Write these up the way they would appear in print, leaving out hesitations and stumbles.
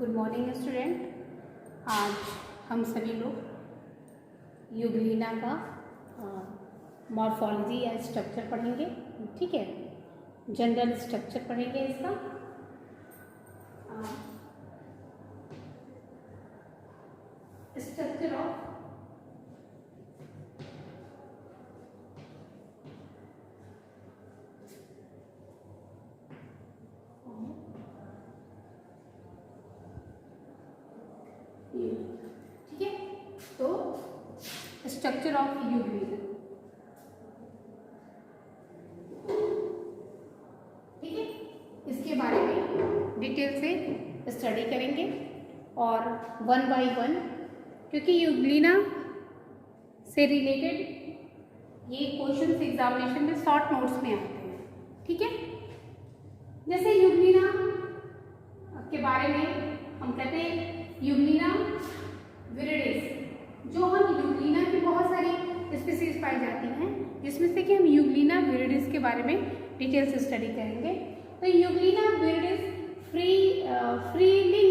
Good morning student. आज हम सभी लोग यूग्लिना का मॉर्फोलॉजी या स्ट्रक्चर पढ़ेंगे। ठीक है, जनरल स्ट्रक्चर पढ़ेंगे इसका। स्ट्रक्चर ऑफ ठीक है, तो स्ट्रक्चर ऑफ यूग्लिना, ठीक है, इसके बारे में डिटेल से स्टडी करेंगे और वन बाय वन, क्योंकि यूग्लिना से रिलेटेड ये क्वेश्चंस एग्जामिनेशन में शॉर्ट नोट्स में आते हैं। ठीक है, जैसे यूग्लिना के बारे में हम कहते हैं यूग्लिना विरिडिस, जो हम यूग्लिना की बहुत सारी स्पीसीज पाई जाती हैं, जिसमें से कि हम यूग्लिना विरिडिस के बारे में डिटेल से स्टडी करेंगे। तो यूग्लिना विरिडिस फ्रीली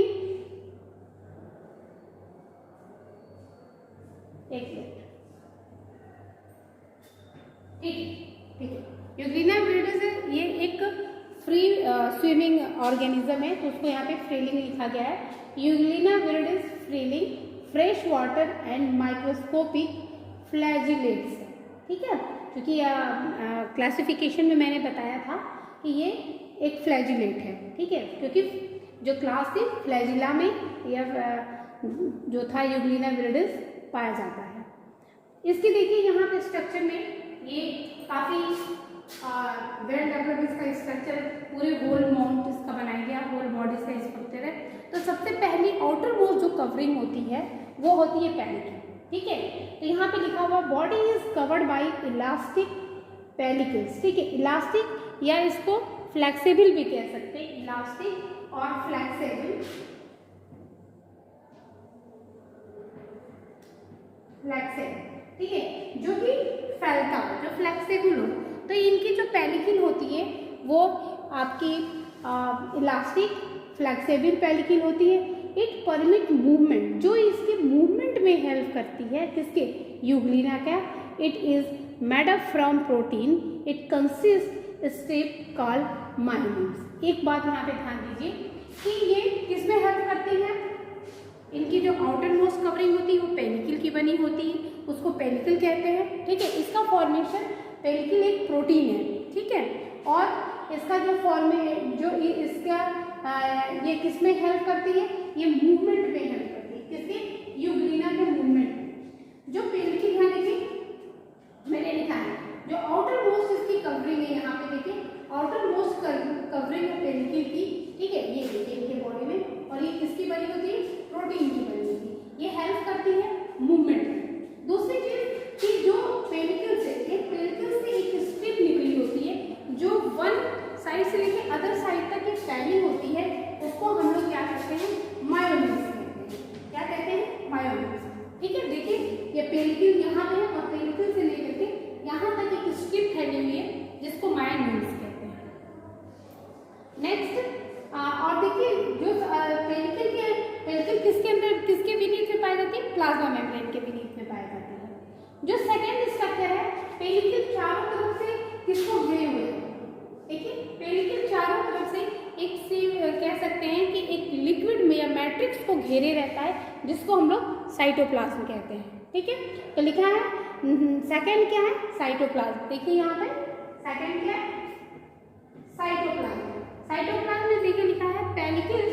ठीक है, यूग्लिना विरिडिस ये एक फ्री स्विमिंग ऑर्गेनिज्म है, तो उसको यहाँ पे फ्रीलिंग लिखा गया है। Euglena viridis free living fresh water and microscopic flagellates. ठीक है, क्योंकि क्लासिफिकेशन में मैंने बताया था कि ये एक फ्लैजिलेट है। ठीक है, क्योंकि जो क्लास थी फ्लैजिला में या जो था यूग्लिना विरिडिस पाया जाता है। इसकी देखिए यहाँ पे स्ट्रक्चर में ये काफ़ी वेल डेवलप्ड इसका स्ट्रक्चर, पूरे होल माउंट इसका बनाया गया, होल बॉडी इसका स्ट्रक्चर है। तो सबसे पहली आउटर मोस्ट जो कवरिंग होती है वो होती है पेलिकल। ठीक है, तो यहाँ पे लिखा हुआ body is covered by elastic pellicles. ठीक है, इलास्टिक या इसको फ्लेक्सिबल भी कह सकते हैं, इलास्टिक और फ्लेक्सिबल ठीक है, जो कि फैलता हो, जो फ्लेक्सिबल हो। तो इनकी जो पेलिकल होती है वो आपकी इलास्टिक फ्लेक्सिबल पेलिकल होती है। इट परमिट मूवमेंट, जो इसके मूवमेंट में हेल्प करती है, किसके, यूग्लिना का। It is made up from protein, it consist step called myonemes. एक बात यहाँ पे ध्यान दीजिए कि ये किसमें हेल्प करती है, इनकी जो आउटर मोस्ट कवरिंग होती है वो पेलिकल की बनी होती है, उसको पेलिकल कहते हैं। ठीक है, इसका फॉर्मेशन, पेलिकल एक प्रोटीन है। ठीक है, और इसका जो ये किसमें हेल्प करती है, ये मूवमेंट में हेल्प करती है, किसके, यूग्लिना के मूवमेंट में। जो पेलिकल यहाँ देखिए मैंने लिखा है, जो आउटर मोस्ट इसकी कवरिंग है, यहाँ पे देखिए आउटर मोस्ट कवरिंग है पेलिकल की। ठीक है, ये देखिए इनके बॉडी में, और ये किसकी बनी होती है, प्रोटीन की बनी होती है। ये हेल्प करती है मूवमेंट में। दूसरी चीज कि जो पेलिकल से एक स्ट्रिप निकली होती है, जो वन साइड से लेकर अदर साइड तक एक फैली होती है, उसको हम लोग क्या कहते हैं, मायोनिन्स कहते हैं। क्या कहते हैं, मायोनिन्स। ठीक है, देखिए ये पेलिकल यहाँ पे है और पेलिकल से लेकर के यहाँ तक एक स्ट्रिप फैली हुई है, जिसको मायोनिन्स कहते हैं। नेक्स्ट, और देखिए जो पेलिकल किसके अंदर, किसके बीनीथ में पाई जाती है, प्लाज्मा मेम्ब्रेन के बीनीथ में पाई जाती है। जो सेकेंड स्ट्रक्चर है, पेलिकल चारों तरफ से किसको घेरे हुए है। देखिए पेलिकल चारों तरफ से एक से कह सकते हैं कि एक लिक्विड में या मैट्रिक्स को घेरे रहता है, जिसको हम लोग साइटोप्लाज्म कहते हैं। ठीक है, तो लिखा है सेकेंड क्या है, साइटोप्लाज्म। देखिए यहाँ पे सेकेंड क्या है, साइटोप्लाज्म। साइटोप्लाज्म में देखिए लिखा है pellicle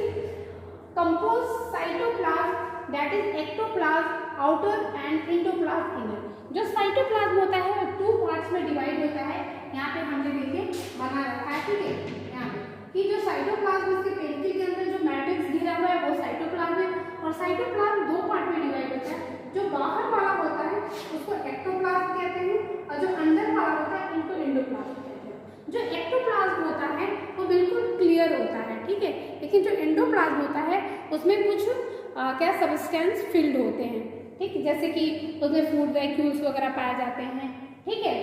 compose cytoplasm that is ectoplasm outer and endoplasm inner. जो साइटोप्लाज्म होता है वो टू पार्ट्स में डिवाइड होता है। यहाँ पे हमने देखिए बना रखा है, ठीक है, यहाँ पे कि जो साइटोप्लाज्म इसके पेलिकल के अंदर जो मैट्रिक्स घिरा हुआ है वो साइटोप्लाज्म है, और साइटोप्लाज्म दो पार्ट में डिवाइड होता है। जो बाहर वाला होता है उसको एक्टोप्लाज्म कहते हैं, और जो अंदर वाला होता है इनको एंडोप्लाज्म कहते हैं। जो एक्टोप्लाज्म होता है वो बिल्कुल क्लियर होता है, ठीक है, लेकिन जो एंडोप्लाज्म होता है उसमें कुछ क्या सब्सटेंस फिल्ड होते हैं। ठीक, जैसे कि उसमें फूड वैक्यूल्स वगैरह पाए जाते हैं। ठीक है,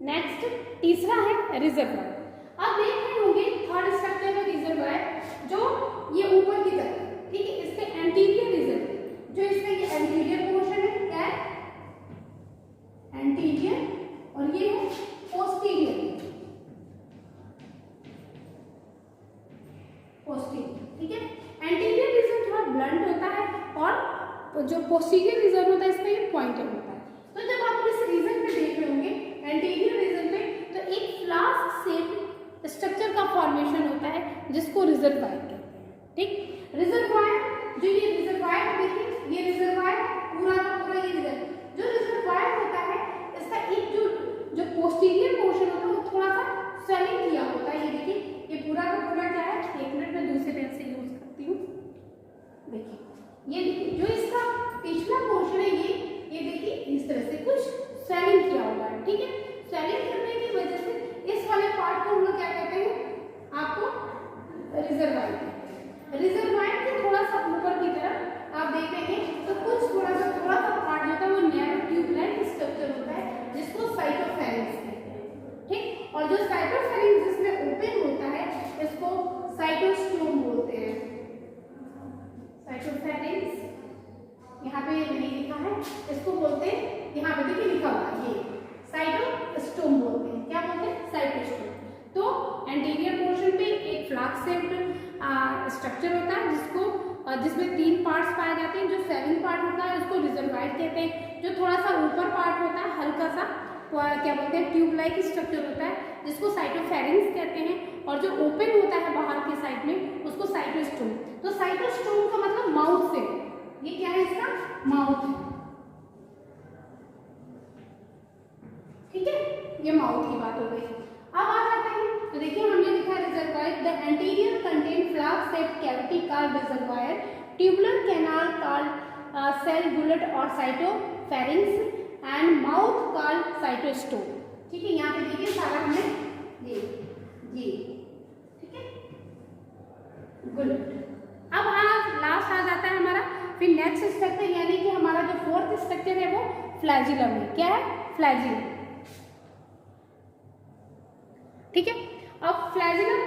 नेक्स्ट तीसरा है रिजर्वायर। अब देख रहे होंगे थर्ड स्ट्रक्चर है रिजर्वायर, जो ये ऊपर की तरफ, ठीक है, इसके एंटीरियर रीजन, जो इसका ये एंटीरियर पोर्शन है, क्या है, एंटीरियर, और ये है पोस्टीरियर, ठीक है। एंटीरियर रीजन थोड़ा ब्लंट होता है और जो पोस्टीरियर रीजन होता है इसका ये पॉइंटेड होता है। तो जब आप इस रीजन पे देख रहे होंगे, एंटीरियर रीजन पे, तो एक फ्लास्क शेप स्ट्रक्चर का फॉर्मेशन होता है जिसको रिजर्वायर कहते हैं, ठीक। रिजर्वायर, जो ये रिजर्वायर देखिए, ये रिजर्वायर पूरा का पूरा ये जो रिजर्वायर होता है, इसका एक जो पोस्टीरियर पोर्शन होता है वो थोड़ा सा स्वेलिंग किया होता है। ये देखिए, ये पूरा का पूरा क्या है, एक मिनट में दूसरे पेन से यूज करती हूँ। देखिए, ये जो इसका पिछला पोर्शन है, ये देखिए इस तरह से कुछ स्वेलिंग किया हुआ है, ठीक है। स्वेलिंग करने की वजह से इस वाले पार्ट को हम लोग क्या कहते हैं, आपको रिजर्वायर कहते हैं। रिजर्वायर के थोड़ा सा ऊपर की तरफ आप देखेंगे तो कुछ थोड़ा सा पार्ट होता है, वो नैरो ट्यूब लाइक स्ट्रक्चर होता है जिसको साइटोफेरेंक्स कहते हैं, ठीक। और जो साइटोफेरेंक्स जिसमें ओपन होता है इसको साइटोस्टोम बोलते हैं। साइटोफेरेंक्स यहाँ पे नहीं लिखा है, इसको बोलते हैं, यहाँ पे देखिए लिखा हुआ है, ये साइटोस्टोम बोलते हैं। क्या बोलते हैं, साइटोस्टोम। तो एंटीरियर पोर्शन पे एक फ्लास्क शेप्ड स्ट्रक्चर होता है जिसमें 3 पार्ट्स पाए जाते हैं। जो 7 पार्ट होता है उसको रिजर्वायर कहते हैं। जो थोड़ा सा ऊपर पार्ट होता है, हल्का सा क्या बोलते हैं, ट्यूब लाइक स्ट्रक्चर होता है जिसको साइटोफेरेंक्स कहते हैं। और जो ओपन होता है बाहर के साइड में उसको साइटोस्टोम। तो साइटोस्टोम का मतलब माउथ से, ये क्या है, इसका माउथ है, ठीक है, ये माउथ की बात हो गई। अब आ जाते हैं, तो देखिए हमने लिखा reservoir, the anterior contain flask shaped cavity called reservoir, tubular canal called cell bullet और cytopharynx and mouth called cytostome, ठीक है। यहाँ पे देखिए सारा हमने ये ठीक है, गुड। अब लास्ट आ जाता है हमारा फिर नेक्स्ट स्ट्रक्चर, यानी कि हमारा जो 4th स्ट्रक्चर है वो फ्लैजिलम है। क्या है, फ्लैजिलम, ठीक है। अब फ्लैजिलम,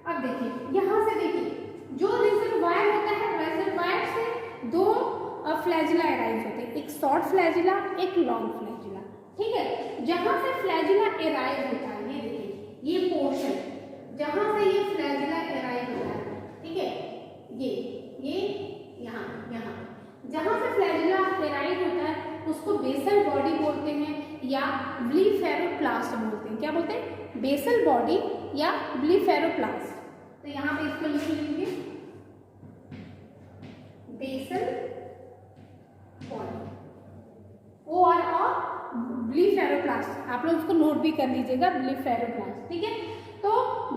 अब देखिए यहाँ से देखिए जो रिजर्वायर होता है, रिजर्वायर से 2 फ्लैजिला एराइज होते हैं, एक शॉर्ट फ्लैजिला, एक लॉन्ग फ्लैजिला, ठीक है। जहां से फ्लैजिला एराइज होता है, ये देखिए ये पोर्शन जहां से ये फ्लैजिला एराइज होता है, ठीक है, ये यहाँ जहां से फ्लैजिला एराइज होता है उसको बेसल बॉडी बोलते हैं या ब्लीफेरोप्लास्ट बोलते हैं। क्या बोलते हैं, बेसल बॉडी या ब्लीफेरोप्लास्ट। तो यहाँ पे इसको लिख लीजिए, बेसल बॉडी, और ब्लीफेरोप्लास्ट, आप लोग उसको नोट भी कर लीजिएगा, ब्लीफेरोप्लास्ट, ठीक है। तो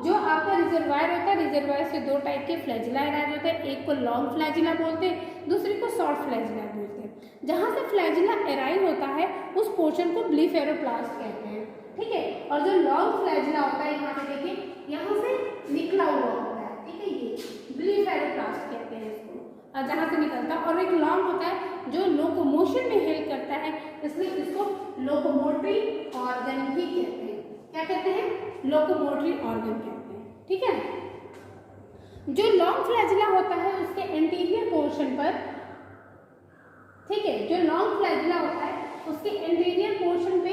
जो आपका रिजर्वायर होता है, रिजर्वायर से 2 टाइप के फ्लैजिला एराइज होते हैं, एक को लॉन्ग फ्लैजिला बोलते हैं, दूसरे को शॉर्ट फ्लैजिला बोलते हैं। जहां से फ्लैजिला एराइज होता है उस पोर्शन को ब्लीफेरोप्लास्ट कहते हैं, ठीक है। और जो लॉन्ग फ्लैजिला होता है, यहाँ पे देखिए यहाँ से निकला हुआ होता है, ठीक है, ये ब्लीफेरोप्लास्ट कहते हैं इसको, जहाँ से निकलता है। और एक लॉन्ग होता है जो लोकोमोशन में हेल्प करता है, इसलिए इसको लोकोमोटरी ऑर्गन भी कहते हैं। क्या कहते हैं, लोकोमोटरी ऑर्गन कहते हैं, ठीक है। जो लॉन्ग फ्लैजिला होता है उसके एंटीरियर पोर्शन पर, ठीक है, जो लॉन्ग फ्लैजिला होता है उसके एंटीरियर पोर्शन पे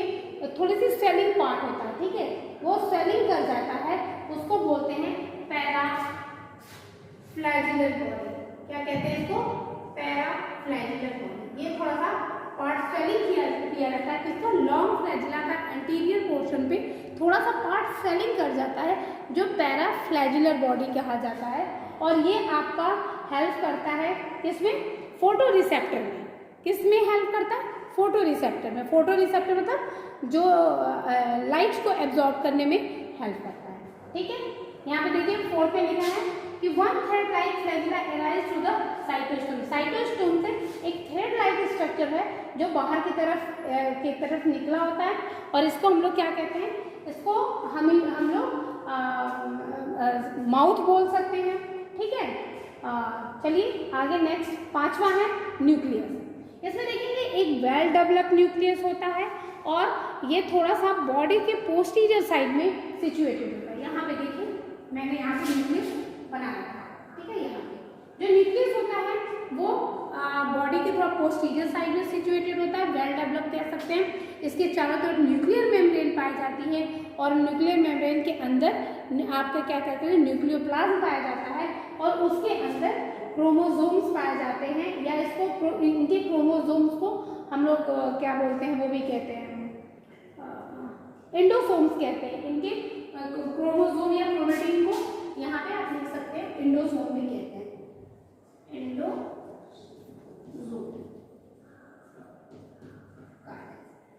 थोड़ी सी स्वेलिंग पार्ट होता है, ठीक है, वो स्वेलिंग कर जाता है, उसको बोलते हैं पैराफ्लैजिलर बॉडी। क्या कहते हैं इसको, पैराफ्लैजिलर बॉडी। ये थोड़ा सा पार्ट स्वेलिंग किया रहता है, किसका, लॉन्ग फ्लैजिला का एंटीरियर पोर्शन पे थोड़ा सा पार्ट स्वेलिंग कर जाता है जो पैराफ्लैजिलर बॉडी कहा जाता है। और ये आपका हेल्प करता है किसमें, फोटो रिसेप्टर में। किसमें हेल्प करता है, फोटो रिसेप्टर में। फोटो रिसेप्टर मतलब जो लाइट को एब्जॉर्ब करने में हेल्प करता है, ठीक है। यहाँ पे देखिए 4 पे लिखा है कि 1 thread like flagella arise through the cytostome. Cytostome से एक थ्रेड लाइक स्ट्रक्चर है जो बाहर की तरफ निकला होता है, और इसको हम लोग क्या कहते हैं, इसको हम लोग माउथ बोल सकते हैं, ठीक है। चलिए आगे नेक्स्ट 5वां है न्यूक्लियस। इसमें देखेंगे एक वेल डेवलप्ड न्यूक्लियस होता है और ये थोड़ा सा बॉडी के पोस्टीरियर साइड में सिचुएटेड होता है। यहाँ पे देखिए मैंने यहाँ पे न्यूक्लियस बनाया था, है, यहाँ पे जो न्यूक्लियस होता है वो बॉडी के थोड़ा पोस्टीरियर साइड में सिचुएटेड होता है, वेल डेवलप कह सकते हैं। इसके चारों तरफ न्यूक्लियर मेम्ब्रेन पाई जाती है और न्यूक्लियर मेम्ब्रेन के अंदर आपका क्या कहते हैं न्यूक्लियोप्लाज्म पाया जाता है और उसके अंदर क्रोमोसोम्स पाए जाते हैं, या इसको इनके क्रोमोसोम्स को हम लोग क्या बोलते हैं वो भी कहते हैं एंडोसोम्स कहते हैं। इनके क्रोमोसोम या क्रोमेटिन को यहाँ पे आप लिख सकते हैं एंडोसोम भी कहते हैं, एंडोसोम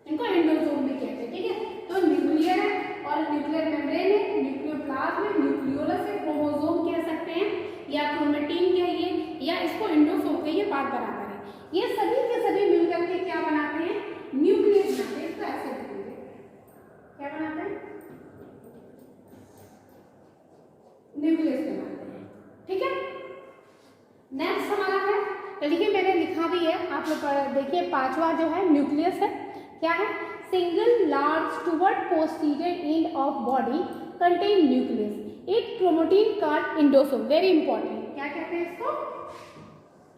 इनको एंडोसोम भी कहते हैं। ठीक है, तो न्यूक्लियर है और न्यूक्लियर मेम्ब्रेन है, न्यूक्लियोप्लाज्म है, न्यूक्लियोलस है, क्रोमोसोम कह सकते हैं या क्रोमेटिन कहिए या इसको एंडोसोम कहिए, बात बराबर है। ये सभी के सभी मिलकर के क्या बनाते हैं न्यूक्लियस बनाते हैं। इसको ऐसे बोलते हैं, क्या बनाते हैं न्यूक्लियस बनाते हैं। ठीक है, नेक्स्ट हमारा है, तो देखिए मैंने लिखा भी है, आप लोग देखिए पांचवा जो है न्यूक्लियस है, क्या है single large toward posterior end of body contain nucleus, एक chromatin card endosome, very important, क्या कहते हैं इसको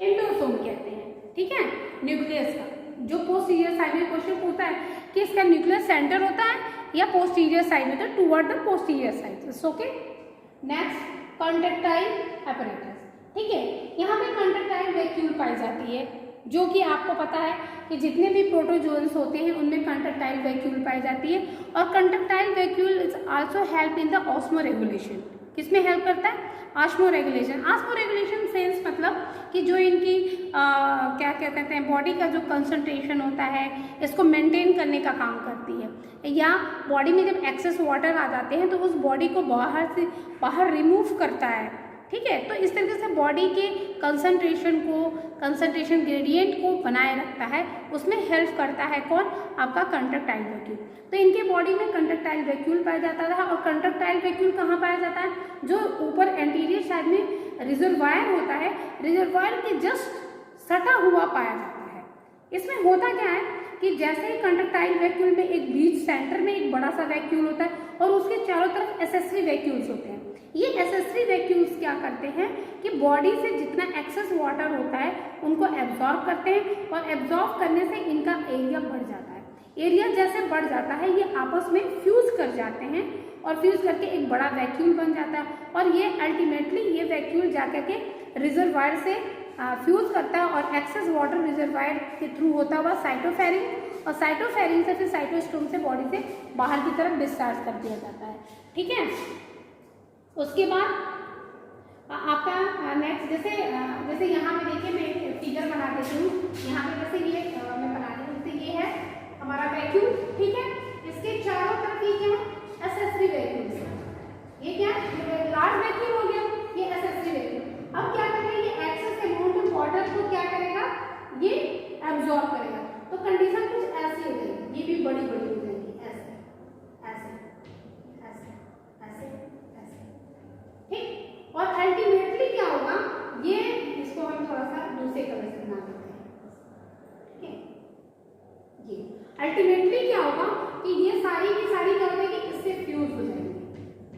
एंडोसोम कहते हैं। ठीक है, न्यूक्लियस का जो पोस्टीरियर साइड में क्वेश्चन पूछता है कि इसका न्यूक्लियस सेंटर होता है या पोस्टीरियर साइड में, तो toward the posterior side. It's okay. Next contractile apparatus। ठीक है, यहाँ पे कॉन्ट्रैक्टाइल वैक्यूल पाई जाती है, जो कि आपको पता है कि जितने भी प्रोटोजोन्स होते हैं उनमें कॉन्ट्रैक्टाइल वैक्यूल पाई जाती है और contractile vacuole is also help in the osmo regulation. किसमें हेल्प करता है osmo regulation. Osmo regulation sense मतलब कि जो इनकी क्या कहते हैं बॉडी का जो कंसंट्रेशन होता है इसको मेंटेन करने का काम करती है, या बॉडी में जब एक्सेस वाटर आ जाते हैं तो उस बॉडी को बाहर रिमूव करता है। ठीक है, तो इस तरीके से बॉडी के कंसंट्रेशन ग्रेडियंट को बनाए रखता है, उसमें हेल्प करता है कौन आपका कॉन्ट्रैक्टाइल वैक्यूल। तो इनके बॉडी में कॉन्ट्रैक्टाइल वैक्यूल पाया जाता है और कॉन्ट्रैक्टाइल वैक्यूल कहाँ पाया जाता है, जो ऊपर एंटीरियर साइड में रिजर्वायर होता है, रिजर्वायर के जस्ट सटा हुआ पाया जाता है। इसमें होता क्या है कि जैसे ही कॉन्ट्रैक्टाइल वैक्यूल में एक बीच सेंटर में एक बड़ा सा वैक्यूल होता है और उसके चारों तरफ एसेसरी वैक्यूल्स होते हैं। ये एसेसरी वैक्यूल्स क्या करते हैं कि बॉडी से जितना एक्सेस वाटर होता है उनको एब्जॉर्ब करते हैं और एब्जॉर्ब करने से इनका एरिया बढ़ जाता है। एरिया जैसे बढ़ जाता है ये आपस में फ्यूज कर जाते हैं और फ्यूज करके एक बड़ा वैक्यूल बन जाता है और ये अल्टीमेटली ये वैक्यूल जाकर के रिजर्वायर से फ्यूज करता है और एक्सेस वाटर रिजर्वायर के थ्रू होता हुआ साइटोफेरिन और साइटोफेरिन से फिर साइटोस्टोम से बॉडी से बाहर की तरफ डिस्चार्ज कर दिया जाता है। ठीक है, उसके बाद आपका नेक्स्ट जैसे यहाँ पे देखिए मैं एक फिगर बना देती हूँ। यहाँ पे जैसे ये मैं बना देती हूँ, जैसे ये है हमारा वैक्यूल। ठीक है, इसके चारों तरफ ये क्या है एसेसरी वैक्यूल। ये क्या लार्ज वैक्यूल हो गया, ये एसेसरी वैक्यूल। अब क्या करेगा ये एक्सेस अमाउंट ऑफ वाटर को क्या करेगा ये एब्जॉर्ब करेगा। तो कंडीशन कुछ ऐसी हो जाएगी, ये भी बड़ी बड़ी हो जाएगी, ऐसे ऐसे ऐसे ऐसे ऐसे। ठीक, और अल्टीमेटली क्या होगा ये इसको हम थोड़ा सा दूसरे कलर से बना देते हैं। ठीक है, ये अल्टीमेटली क्या होगा कि ये सारी की सारी क्या होगी कि इससे फ्यूज हो जाएंगे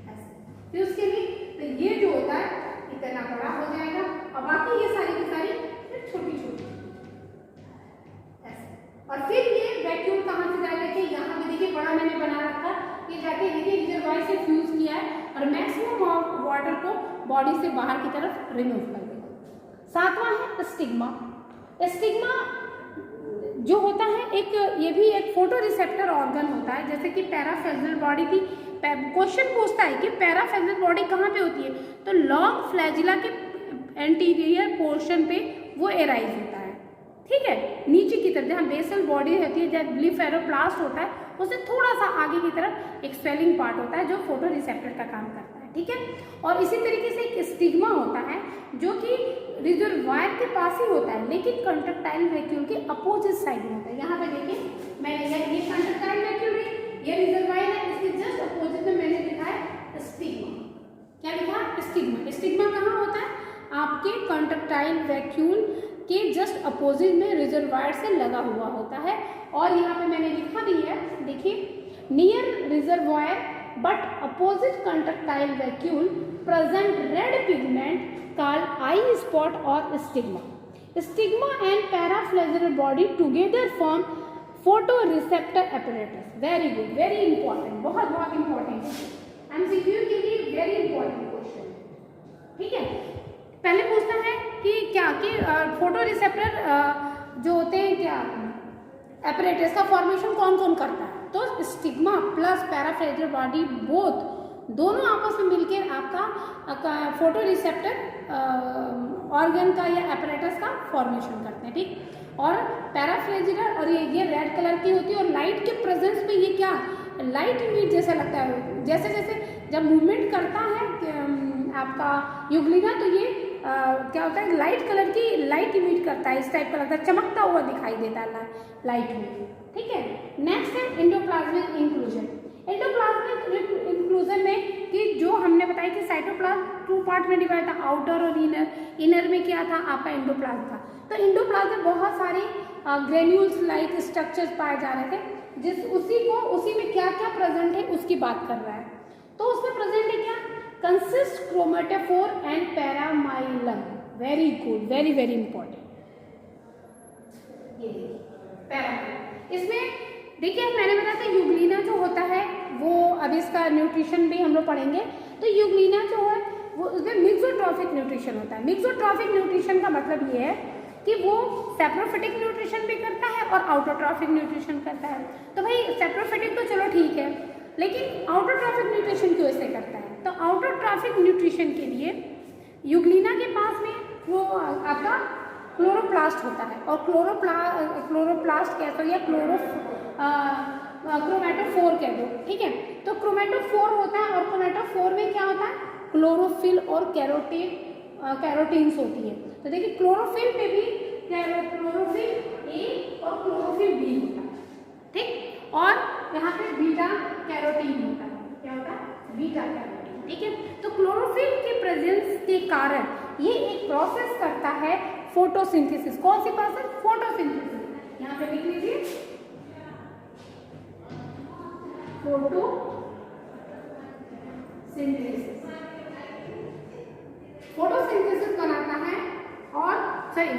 ऐसे। फ्यूज के लिए तो ये जो होता है इतना बड़ा हो जाएगा और बाकी ये सारी की सारी फिर छोटी छोटी ऐसे। और फिर ये वैक्यूम कहाँ से जाएगा कि यहाँ पे देखिए बड़ा मैंने बना रखा, ये जाके देखिए रिजर्वायर से फ्यूज किया है और मैक्सिमम वाटर को बॉडी से बाहर की तरफ रिमूव कर देगा। सातवां है स्टिग्मा। स्टिग्मा जो होता है एक ये भी एक फोटो रिसेप्टर ऑर्गन होता है, जैसे कि पैराफेजल बॉडी की क्वेश्चन पूछता है कि पैराफेजल बॉडी कहाँ पे होती है, तो लॉन्ग फ्लैजिला के एंटीरियर पोर्शन पे वो एराइज होता है। ठीक है, नीचे की तरफ जहाँ बेसल बॉडी होती है, जहाँ ब्लीफेरोप्लास्ट होता है, उससे थोड़ा सा आगे की तरफ एक स्वेलिंग पार्ट होता है जो फोटो रिसेप्टर का काम करता है। ठीक है, और इसी तरीके से एक स्टिग्मा होता है जो कि रिजर्वायर के पास ही होता है लेकिन कॉन्ट्रैक्टाइल वैक्यूल के अपोजिट साइड में होता है। यहाँ पे देखिए मैंने ये कॉन्ट्रैक्टाइल वैक्यूल है, ये रिजर्वायर है, इसके जस्ट अपोजिट में मैंने लिखा है स्टिग्मा। क्या लिखा है स्टिग्मा। स्टिग्मा कहाँ होता है आपके कॉन्ट्रैक्टाइल वैक्यूल के जस्ट अपोजिट में रिजर्वायर से लगा हुआ होता है। और यहाँ पे मैंने लिखा भी है, देखिए near reservoir but opposite contractile vacuole present red pigment called eye spot or stigma. Stigma and paraflagellar body together form photoreceptor apparatus. Very good, very important, बहुत बहुत important है, MCQ के लिए very important question. ठीक है, पहले पूछता है कि क्या कि फोटो रिसेप्टर जो होते हैं क्या एपरेटस का फॉर्मेशन कौन कौन करता है, तो स्टिग्मा प्लस पैराफ्लेजर बॉडी बोथ दोनों आपस में मिलकर आपका फोटो रिसेप्टर ऑर्गन का या एपरेटस का फॉर्मेशन करते हैं. ठीक, और पैराफ्लेजर और ये रेड कलर की होती है और लाइट के प्रेजेंस में ये क्या लाइट इमिट जैसा लगता है, जैसे जैसे जब मूवमेंट करता है आपका यूग्लिना तो ये क्या होता है लाइट कलर की लाइट इमिट करता है, इस टाइप का लगता है, चमकता हुआ दिखाई देता है लाइट में. ठीक है, नेक्स्ट है एंडोप्लाज्मिक इंक्लूजन. एंडोप्लाज्मिक इंक्लूजन में कि जो हमने बताया कि साइटोप्लाज्म 2 पार्ट में डिवाइड था, आउटर और इनर. इनर में क्या था आपका एंडोप्लाज्म था. तो एंडोप्लाज्म में बहुत सारे ग्रेन्यूल्स लाइक स्ट्रक्चर्स पाए जा रहे थे, उसी में क्या क्या प्रेजेंट है उसकी बात कर रहा है. तो उसमें प्रेजेंट है क्या, consist chromatophore and paramylum. Very good, very very important. ये पैरामाइलम, इसमें देखिए मैंने बताया था यूग्लिना जो होता है वो अभी इसका न्यूट्रिशन भी हम लोग पढ़ेंगे. तो यूग्लिना जो है वो उसमें मिक्सोट्रॉफिक न्यूट्रिशन होता है. मिक्सोट्रॉफिक न्यूट्रिशन का मतलब ये है कि वो सेप्रोफिटिक न्यूट्रिशन भी करता है और आउटोट्रॉफिक न्यूट्रिशन करता है. तो भाई सेप्रोफिटिक तो चलो ठीक है, लेकिन आउटोट्रॉफिक न्यूट्रिशन क्यों ऐसे करता है, तो आउटोट्रॉफिक न्यूट्रिशन के लिए यूग्लिना के पास में वो आपका क्लोरोप्लास्ट होता है और क्लोरोप्लास्ट कह दो या क्रोमेटोफोर कह दो. ठीक है, तो क्रोमेटोफोर होता है और क्रोमेटोफोर में क्या होता है क्लोरोफिल और कैरोटीन्स होती है. तो देखिए क्लोरोफिल में भी क्लोरोफिल ए और क्लोरोफिल बी होता है. ठीक, और यहाँ पे बीटा कैरोटीन होता है. क्या होता है, बीटा कैरोटीन. ठीक है, तो क्लोरोफिल के प्रेजेंस के कारण ये एक प्रोसेस करता है फोटोसिंथेसिस. कौन सी प्रोसेस, फोटोसिंथेसिस. यहाँ पे लिख लीजिए फोटोसिंथेसिस बनाता है और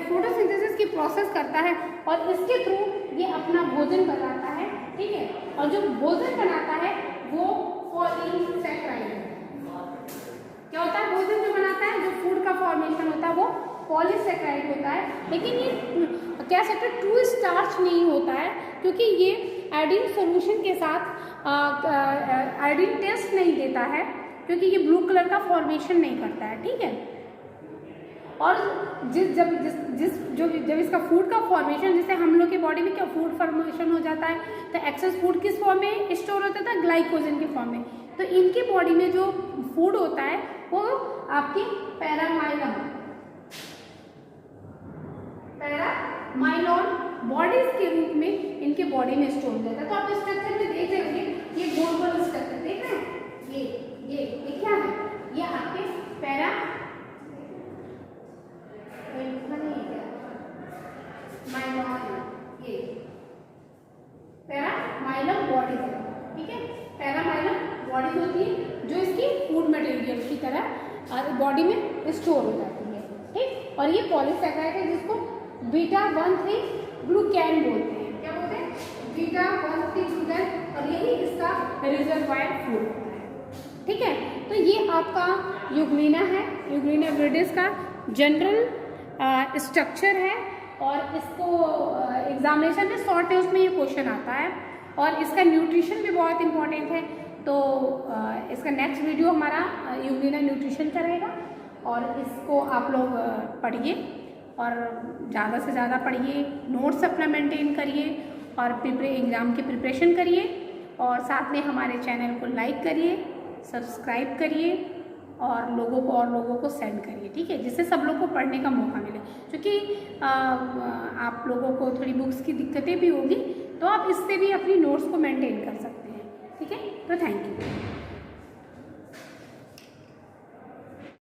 फोटोसिंथेसिस की प्रोसेस करता है और इसके थ्रू ये अपना भोजन बनाता है. ठीक है, और जो भोजन बनाता है वो पॉलीसैकेराइड है. क्या होता है, भोजन जो बनाता है, जो फूड का फॉर्मेशन होता है वो पॉलीसैकेराइड होता है. लेकिन ये कह सकते हैं ट्रू स्टार्च नहीं होता है, क्योंकि ये आयोडीन सॉल्यूशन के साथ आयोडीन टेस्ट नहीं देता है, क्योंकि ये ब्लू कलर का फॉर्मेशन नहीं करता है. ठीक है, और जब इसका फूड का फॉर्मेशन, जैसे हम लोग के बॉडी में क्या फूड फॉर्मेशन हो जाता है, तो एक्सेस फूड किस फॉर्म में स्टोर होता था, ग्लाइकोजन के फॉर्म में. तो इनके बॉडी में जो फूड होता है वो आपकी पैरामाइलॉन बॉडीज के रूप में इनके बॉडी में स्टोर हो जाता है. तो आप स्ट्रक्चर में देख रहे होंगे, ये गोल गोल स्ट्रक्चर देख रहे हैं, ये क्या है, ये आपके पैरामाइलम बॉडीज है. ठीक है, पैरामाइलम बॉडीज होती है जो इसकी फूड मटेरियल की तरह बॉडी में स्टोर हो जाती है. ठीक, और ये पॉलीसैकेराइड है जिसको बीटा-1,3 ग्लूकैन बोलते हैं. क्या बोलते हैं, बीटा-1,3 ग्लूकैन, और यही इसका रिजर्वायर फूड होता है. ठीक है, तो ये आपका यूग्लिना है, यूग्लिना विरिडिस का जनरल स्ट्रक्चर है और इसको एग्जामिनेशन में शॉर्ट टेस्ट में ये क्वेश्चन आता है और इसका न्यूट्रिशन भी बहुत इंपॉर्टेंट है. तो इसका नेक्स्ट वीडियो हमारा यूग्लिना न्यूट्रिशन का रहेगा और इसको आप लोग पढ़िए और ज़्यादा से ज़्यादा पढ़िए, नोट्स अपना मेंटेन करिए और एग्ज़ाम की प्रिपरेशन करिए और साथ में हमारे चैनल को लाइक करिए, सब्सक्राइब करिए और लोगों को सेंड करिए. ठीक है, जिससे सब लोग को पढ़ने का मौका मिले, क्योंकि आप लोगों को थोड़ी बुक्स की दिक्कतें भी होगी, तो आप इससे भी अपनी नोट्स को मेंटेन कर सकते हैं. ठीक है, तो थैंक यू.